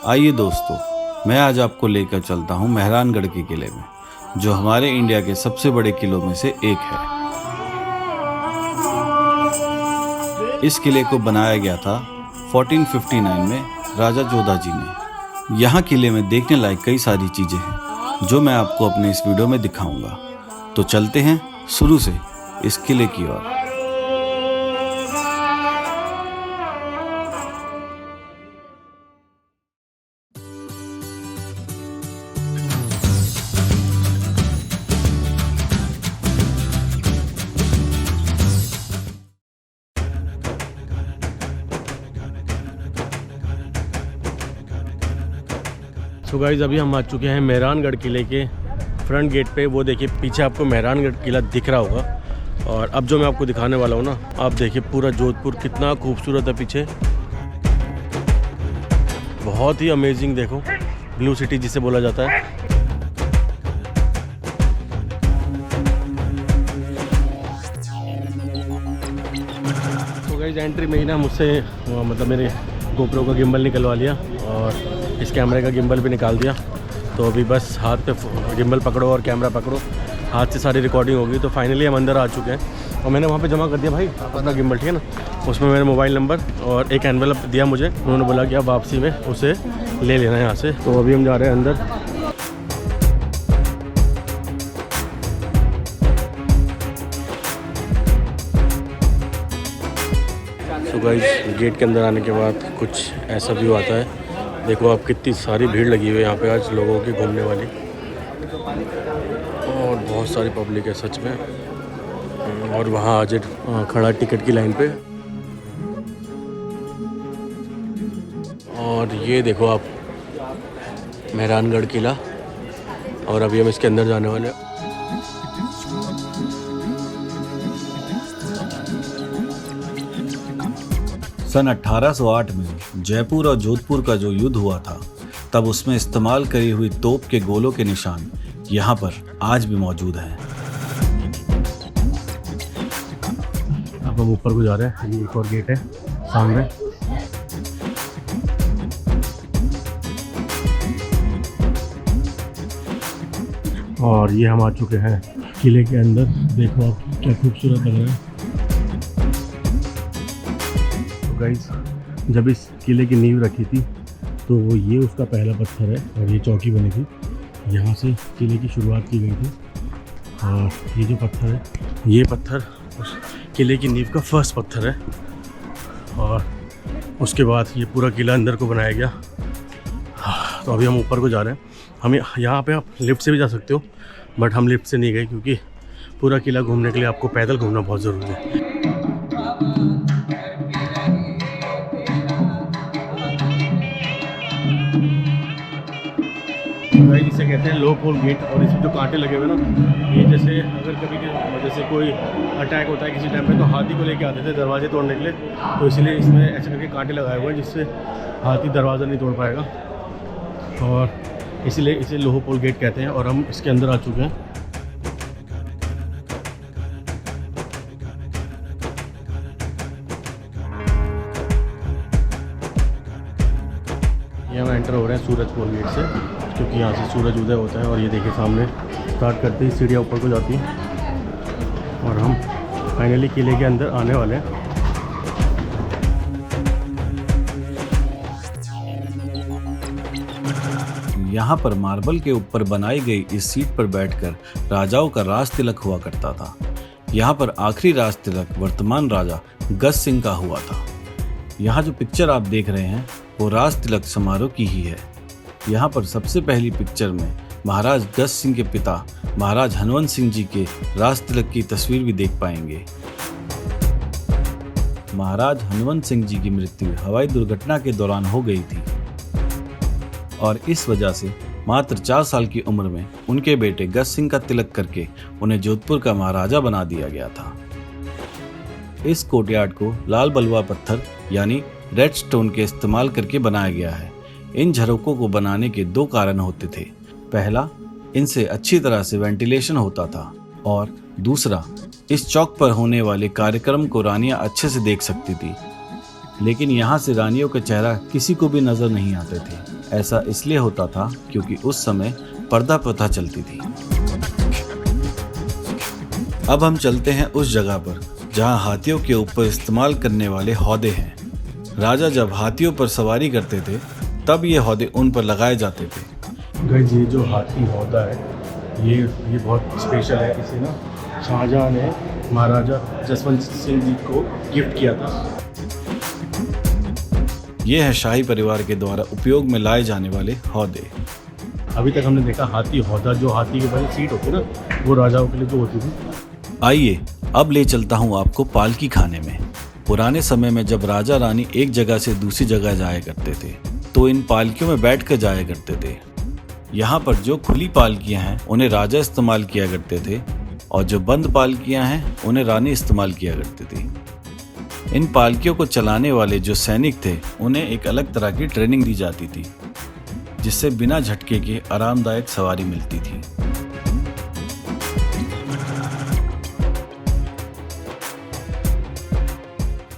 आइए दोस्तों, मैं आज आपको लेकर चलता हूँ मेहरानगढ़ के किले में, जो हमारे इंडिया के सबसे बड़े किलों में से एक है। इस किले को बनाया गया था 1459 में राजा जोधा जी ने। यहाँ किले में देखने लायक कई सारी चीज़ें हैं जो मैं आपको अपने इस वीडियो में दिखाऊंगा। तो चलते हैं शुरू से इस किले की ओर। सो गाइस, अभी हम आ चुके हैं मेहरानगढ़ किले के फ्रंट गेट पे। वो देखिए पीछे आपको मेहरानगढ़ किला दिख रहा होगा। और अब जो मैं आपको दिखाने वाला हूँ ना, आप देखिए पूरा जोधपुर कितना खूबसूरत है पीछे। बहुत ही अमेजिंग, देखो ब्लू सिटी जिसे बोला जाता है। तो गाइस एंट्री में ही ना मुझसे मतलब मेरे गोप्रो का गिम्बल निकलवा लिया और इस कैमरे का गिम्बल भी निकाल दिया। तो अभी बस हाथ पे गिम्बल पकड़ो और कैमरा पकड़ो, हाथ से सारी रिकॉर्डिंग होगी। तो फाइनली हम अंदर आ चुके हैं और मैंने वहाँ पे जमा कर दिया भाई अपना गिम्बल, ठीक है ना। उसमें मेरा मोबाइल नंबर और एक एनवेलप दिया मुझे। उन्होंने बोला कि अब वापसी में उसे ले लेना है यहाँ से। तो अभी हम जा रहे हैं अंदर। तो गाइस गेट के अंदर आने के बाद कुछ ऐसा व्यू आता है। देखो आप, कितनी सारी भीड़ लगी हुई है यहाँ पे आज लोगों की घूमने वाली, और बहुत सारी पब्लिक है सच में। और वहाँ अजय खड़ा टिकट की लाइन पे। और ये देखो आप मेहरानगढ़ किला, और अभी हम इसके अंदर जाने वाले हैं। सन 1808 में जयपुर और जोधपुर का जो युद्ध हुआ था, तब उसमें इस्तेमाल करी हुई तोप के गोलों के निशान यहाँ पर आज भी मौजूद हैं। अब हम ऊपर को जा रहे हैं। ये एक और गेट है सामने। और ये हम आ चुके हैं किले के अंदर। देखो आप क्या खूबसूरत लग रहा है। गाइस, जब इस किले की नींव रखी थी तो वो ये उसका पहला पत्थर है और ये चौकी बनी थी। यहाँ से किले की शुरुआत की गई थी। और ये जो पत्थर है, ये पत्थर उस किले की नींव का फर्स्ट पत्थर है। और उसके बाद ये पूरा किला अंदर को बनाया गया। तो अभी हम ऊपर को जा रहे हैं। हम यहाँ पे आप लिफ्ट से भी जा सकते हो, बट हम लिफ्ट से नहीं गए क्योंकि पूरा किला घूमने के लिए आपको पैदल घूमना बहुत ज़रूरी है। इसे कहते हैं लो पोल गेट। और इसमें जो कांटे लगे हुए ना, ये जैसे अगर कभी जैसे कोई अटैक होता है किसी टाइम पे, तो हाथी को लेके आते थे दरवाजे तोड़ने के लिए। तो इसलिए इसमें ऐसे करके कांटे लगाए हुए हैं जिससे हाथी दरवाज़ा नहीं तोड़ पाएगा। और इसीलिए इसे लोहो पोल गेट कहते हैं। और हम इसके अंदर आ चुके हैं। ये हम एंटर हो रहे हैं सूरज पोल गेट से, क्योंकि यहाँ से सूरज उदय होता है। और ये देखिए सामने स्टार्ट करते ही सीढ़ियाँ ऊपर को जाती हैं और हम फाइनली किले के अंदर आने वाले हैं। यहाँ पर मार्बल के ऊपर बनाई गई इस सीट पर बैठकर राजाओं का राज तिलक हुआ करता था। यहाँ पर आखिरी राज तिलक वर्तमान राजा गज सिंह का हुआ था। यहाँ जो पिक्चर आप देख रहे हैं वो राज तिलक समारोह की ही है। यहाँ पर सबसे पहली पिक्चर में महाराज गज सिंह के पिता महाराज हनवंत सिंह जी के राज तिलक की तस्वीर भी देख पाएंगे। महाराज हनवंत सिंह जी की मृत्यु हवाई दुर्घटना के दौरान हो गई थी और इस वजह से मात्र 4 साल की उम्र में उनके बेटे गज सिंह का तिलक करके उन्हें जोधपुर का महाराजा बना दिया गया था। इस कोर्टयार्ड को लाल बलुआ पत्थर यानी रेड स्टोन के इस्तेमाल करके बनाया गया है। इन झरोकों को बनाने के 2 कारण होते थे। पहला, इनसे अच्छी तरह से वेंटिलेशन होता था, और दूसरा, इस चौक पर होने वाले कार्यक्रम को रानियां अच्छे से देख सकती थी। लेकिन यहाँ से रानियों का चेहरा किसी को भी नजर नहीं आते थे। ऐसा इसलिए होता था क्योंकि उस समय पर्दा प्रथा चलती थी। अब हम चलते हैं उस जगह पर जहां हाथियों के ऊपर इस्तेमाल करने वाले हौदे हैं। राजा जब हाथियों पर सवारी करते थे तब ये हौदे उन पर लगाए जाते थे। गाइस, ये जो हाथी हौदा है ये बहुत स्पेशल है। इसे ना शाहजहां ने महाराजा जसवंत सिंह जी को गिफ्ट किया था। ये है शाही परिवार के द्वारा उपयोग में लाए जाने वाले हौदे। अभी तक हमने देखा हाथी हौदा, जो हाथी के ऊपर सीट होती है ना, वो राजाओं के लिए जो होती थी। आइए अब ले चलता हूँ आपको पालकी खाने में। पुराने समय में जब राजा रानी एक जगह से दूसरी जगह जाया करते थे तो इन पालकियों में बैठकर जाया करते थे। यहाँ पर जो खुली पालकियाँ हैं उन्हें राजा इस्तेमाल किया करते थे और जो बंद पालकियाँ हैं उन्हें रानी इस्तेमाल किया करती थी। इन पालकियों को चलाने वाले जो सैनिक थे उन्हें एक अलग तरह की ट्रेनिंग दी जाती थी जिससे बिना झटके के आरामदायक सवारी मिलती थी।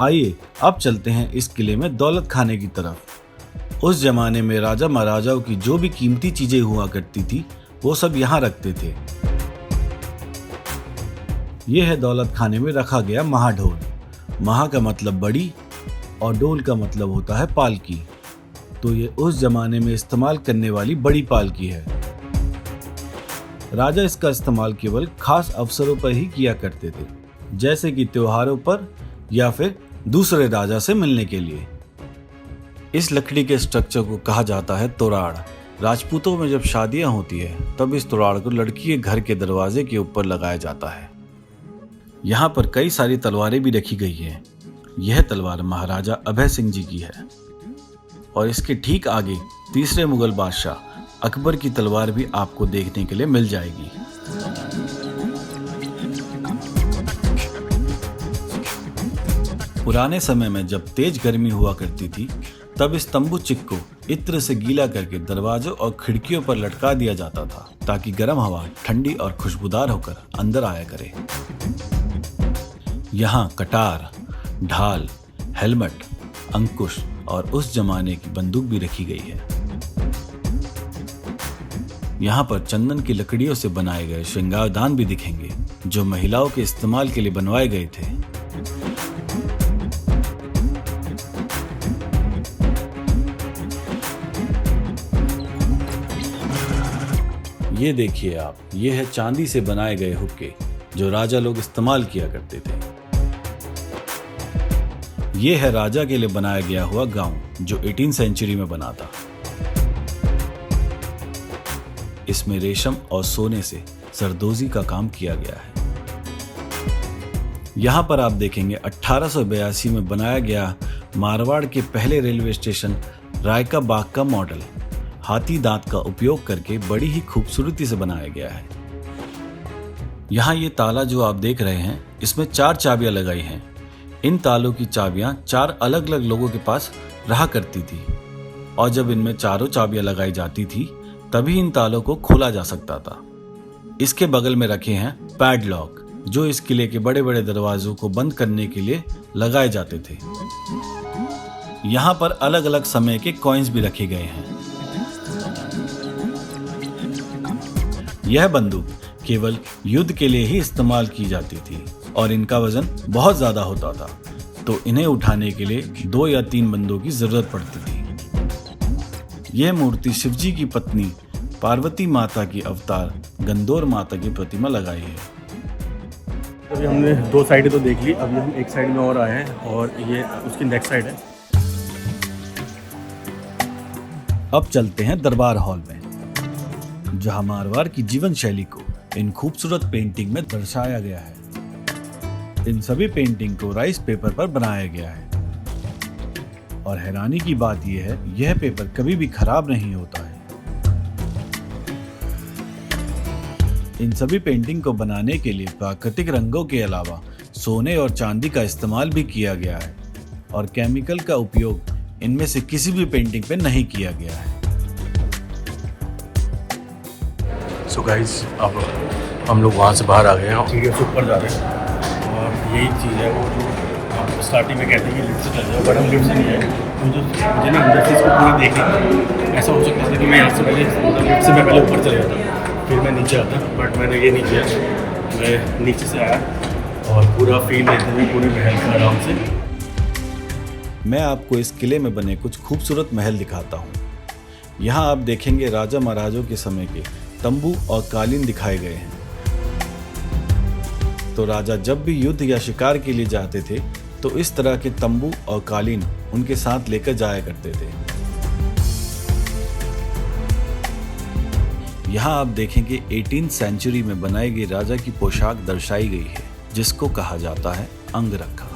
आइए अब चलते हैं इस किले में दौलत खाने की तरफ। उस जमाने में राजा महाराजाओं की जो भी कीमती चीजें हुआ करती थी वो सब यहाँ रखते थे। यह है दौलत खाने में रखा गया महाढोल। महा का मतलब बड़ी और डोल का मतलब होता है पालकी। तो ये उस जमाने में इस्तेमाल करने वाली बड़ी पालकी है। राजा इसका इस्तेमाल केवल खास अवसरों पर ही किया करते थे, जैसे कि त्योहारों पर या फिर दूसरे राजा से मिलने के लिए। इस लकड़ी के स्ट्रक्चर को कहा जाता है तोराड़। राजपूतों में जब शादियां होती है तब इस तोराड़ को लड़की के घर के दरवाजे के ऊपर लगाया जाता है। यहाँ पर कई सारी तलवारें भी रखी गई हैं। यह तलवार महाराजा अभय सिंह जी की है और इसके ठीक आगे तीसरे मुगल बादशाह अकबर की तलवार भी आपको देखने के लिए मिल जाएगी। पुराने समय में जब तेज गर्मी हुआ करती थी तब इस तंबू चिक को इत्र से गीला करके दरवाजों और खिड़कियों पर लटका दिया जाता था ताकि गर्म हवा ठंडी और खुशबूदार होकर अंदर आया करे। यहाँ कटार, ढाल, हेलमेट, अंकुश और उस जमाने की बंदूक भी रखी गई है। यहाँ पर चंदन की लकड़ियों से बनाए गए श्रृंगारदान भी दिखेंगे जो महिलाओं के इस्तेमाल के लिए बनवाए गए थे। ये देखिए आप, ये है चांदी से बनाए गए हुक्के जो राजा लोग इस्तेमाल किया करते थे। ये है राजा के लिए बनाया गया हुआ गाउन जो 18वीं सेंचुरी में बना था। इसमें रेशम और सोने से सरदोजी का काम किया गया है। यहाँ पर आप देखेंगे 1882 में बनाया गया मारवाड़ के पहले रेलवे स्टेशन रायका बाग का मॉडल हाथी दांत का उपयोग करके बड़ी ही खूबसूरती से बनाया गया है। यहाँ ये ताला जो आप देख रहे हैं इसमें 4 चाबियां लगाई हैं। इन तालों की चाबियां 4 अलग अलग लोगों के पास रहा करती थी और जब इनमें चारों चाबियां लगाई जाती थी तभी इन तालों को खोला जा सकता था। इसके बगल में रखे हैं पैडलॉक जो इस किले के बड़े बड़े दरवाजों को बंद करने के लिए लगाए जाते थे। यहाँ पर अलग अलग समय के कॉइन्स भी रखे गए हैं। यह बंदूक केवल युद्ध के लिए ही इस्तेमाल की जाती थी और इनका वजन बहुत ज्यादा होता था, तो इन्हें उठाने के लिए 2 या 3 बंदों की जरूरत पड़ती थी। यह मूर्ति शिवजी की पत्नी पार्वती माता की अवतार गंदौर माता की प्रतिमा लगाई है। अभी हमने 2 साइडें तो देख ली, अभी हम एक साइड में और आए हैं और ये उसकी नेक्स्ट साइड है। अब चलते हैं दरबार हॉल में जहां मारवाड़ की जीवन शैली को इन खूबसूरत पेंटिंग में दर्शाया गया है। इन सभी पेंटिंग को राइस पेपर पर बनाया गया है और हैरानी की बात यह है यह पेपर कभी भी खराब नहीं होता है। इन सभी पेंटिंग को बनाने के लिए प्राकृतिक रंगों के अलावा सोने और चांदी का इस्तेमाल भी किया गया है और केमिकल का उपयोग इनमें से किसी भी पेंटिंग पे नहीं किया गया है। सो गाइस, अब हम लोग वहाँ से बाहर आ गए हैं, सीढ़ियों से ऊपर जा रहे हैं और यही चीज़ है वो जो स्टार्टिंग में कहते हैं कि लिफ्ट से चल जाओ, बट हम लिफ्ट से नहीं आए। मुझे ना अंदर से इसको पूरी देखी, ऐसा हो सकता था कि मैं यहाँ से पहले लिफ्ट से मैं पहले ऊपर चले जाता, फिर मैं नीचे आता, बट मैंने ये नहीं किया। मैं नीचे से आया और पूरा फील लेते हुए पूरे महल का आराम से। मैं आपको इस किले में बने कुछ खूबसूरत महल दिखाता हूँ। यहाँ आप देखेंगे राजा महाराजों के समय के तंबू और कालीन दिखाए गए हैं। तो राजा जब भी युद्ध या शिकार के लिए जाते थे तो इस तरह के तंबू और कालीन उनके साथ लेकर जाया करते थे। यहाँ आप देखेंगे 18वीं सेंचुरी में बनाई गई राजा की पोशाक दर्शाई गई है, जिसको कहा जाता है अंगरखा।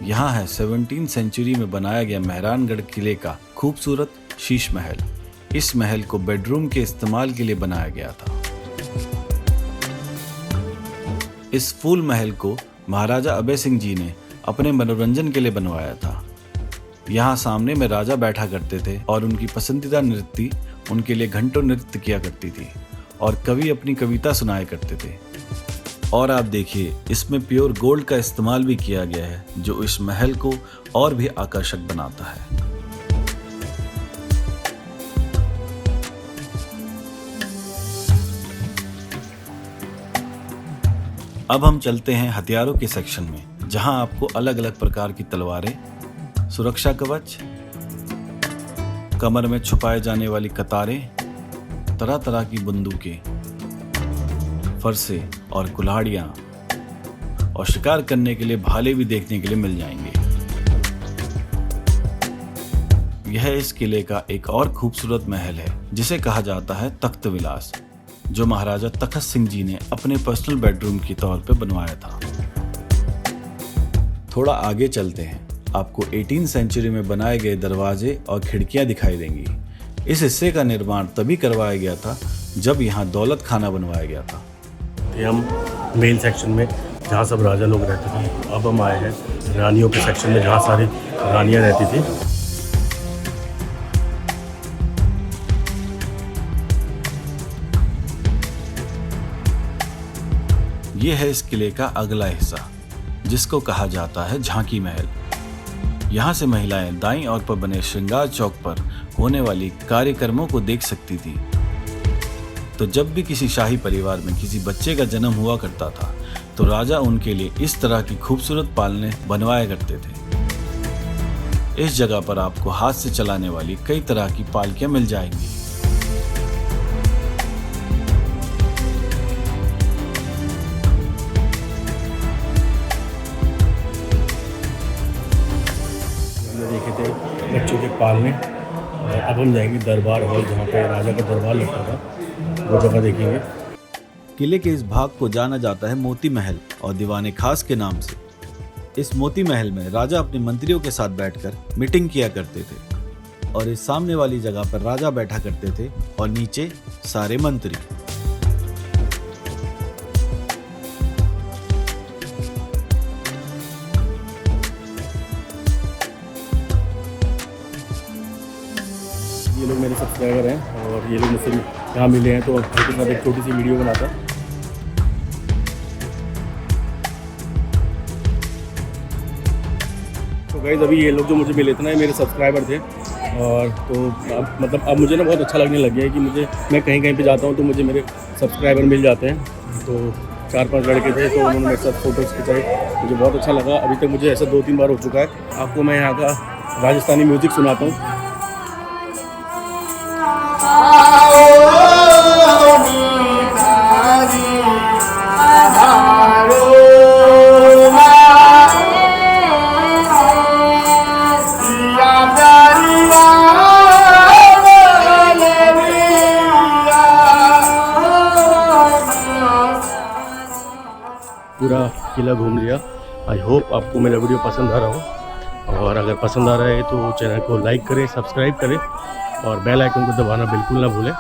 यहाँ है 17वीं सेंचुरी में बनाया गया मेहरानगढ़ किले का खूबसूरत शीश महल। इस महल को बेडरूम के इस्तेमाल के लिए बनाया गया था। इस फूल महल को महाराजा अभय सिंह जी ने अपने मनोरंजन के लिए बनवाया था। यहाँ सामने में राजा बैठा करते थे और उनकी पसंदीदा नृत्य उनके लिए घंटों नृत्य किया करती थी और कवि अपनी कविता सुनाया करते थे। और आप देखिए, इसमें प्योर गोल्ड का इस्तेमाल भी किया गया है, जो इस महल को और भी आकर्षक बनाता है। अब हम चलते हैं हथियारों के सेक्शन में, जहां आपको अलग अलग प्रकार की तलवारें, सुरक्षा कवच, कमर में छुपाए जाने वाली कतारें, तरह तरह की बंदूकें, फरसे और कुल्हाड़ियां और शिकार करने के लिए भाले भी देखने के लिए मिल जाएंगे। यह इस किले का एक और खूबसूरत महल है, जिसे कहा जाता है तख्त विलास, जो महाराजा तखत सिंह जी ने अपने पर्सनल बेडरूम के तौर पे बनवाया था। थोड़ा आगे चलते हैं, आपको 18वीं सेंचुरी में बनाए गए दरवाजे और खिड़कियां दिखाई देंगी। इस हिस्से का निर्माण तभी करवाया गया था जब यहाँ दौलत खाना बनवाया गया था। हम मेल सेक्शन में जहाँ सब राजा लोग रहते थे, अब हम आए हैं रानियों के सेक्शन में, जहाँ सारी रानियाँ रहती थी। ये है इस किले का अगला हिस्सा, जिसको कहा जाता है झांकी महल। यहाँ से महिलाएं दाईं ओर पर बने श्रृंगार चौक पर होने वाली कार्यक्रमों को देख सकती थी। तो जब भी किसी शाही परिवार में किसी बच्चे का जन्म हुआ करता था, तो राजा उनके लिए इस तरह की खूबसूरत पालने बनवाया करते थे। इस जगह पर आपको हाथ से चलाने वाली कई तरह की पालकियां मिल जाएंगी। देखे थे बच्चों के पालने। अब हम जाएंगे दरबार हॉल, जहाँ पे राजा का दरबार लगता था, वो जगह देखेंगे। किले के इस भाग को जाना जाता है मोती महल और दीवाने खास के नाम से। इस मोती महल में राजा अपने मंत्रियों के साथ बैठकर मीटिंग किया करते थे और इस सामने वाली जगह पर राजा बैठा करते थे और नीचे सारे मंत्री। ये लोग मेरे सब्सक्राइबर हैं और ये लोग मुझसे यहाँ मिले हैं, तो उनके साथ एक छोटी सी वीडियो बनाता। तो गाइस, अभी ये लोग जो मुझे मिले थे ना, ये मेरे सब्सक्राइबर थे। और तो अब मुझे ना बहुत अच्छा लगने लग गया है कि मैं कहीं कहीं पे जाता हूँ तो मुझे मेरे सब्सक्राइबर मिल जाते हैं। तो 4-5 लड़के थे, तो उन्होंने मेरे साथ फ़ोटोज़ खिंचाए, मुझे बहुत अच्छा लगा। अभी तक मुझे ऐसा 2-3 बार हो चुका है। आपको मैं यहाँ का राजस्थानी म्यूज़िक सुनाता हूँ। पूरा किला घूम लिया। आई होप आपको मेरा वीडियो पसंद आ रहा हो, और अगर पसंद आ रहा है तो चैनल को लाइक करें, सब्सक्राइब करें और बेल आइकन को दबाना बिल्कुल ना भूलें।